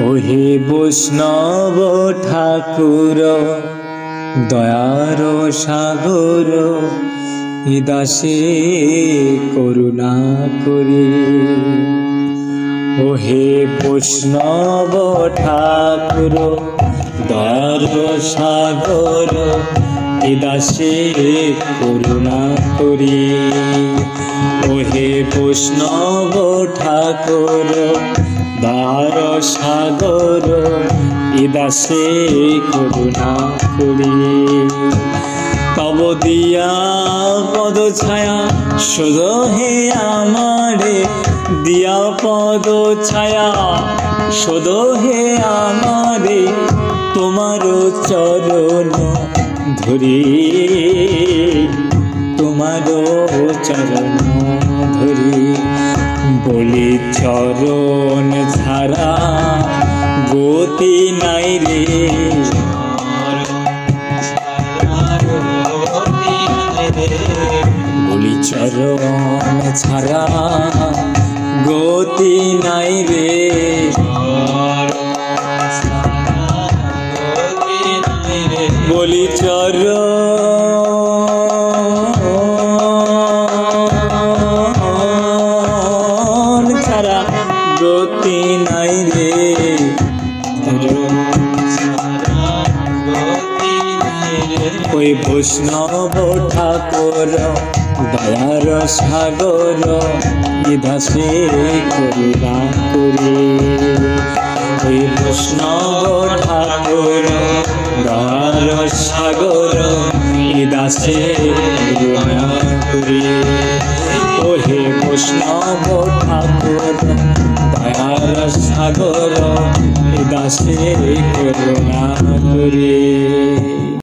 ওহে বৈষ্ণব ঠাকুর দয়ার সাগর, এ দাসে করুণা করি। ওহে বৈষ্ণব ঠাকুর দয়ার সাগর, এ দাসে করুণা করি। ওহে বৈষ্ণব ঠাকুর দয়ার সাগর, এ দাসে করুণা করি। তব দিয়া পদ ছায়া শুধু হে আমারে, দিয়া পদ ছায়া শুধু হে আমারে, তোমার চরণ ধরি, তোমার চরণ ধরি। বলি চরণ ছাড়া গতি নাই রে, বলি চরণ ছাড়া গতি নাই রে। বলি চরণ ছাড়া গতি নাই রে। ওই বৈষ্ণব ঠাকুর দয়ার সাগর, এ দাসে করুণা করি। ওই বৈষ্ণব ঠাকুর দয়ার সাগর, এ দাসে করুণা করি। ওহে বৈষ্ণব ঠাকুর দয়ার সাগর, এ দাসে করুণা করি।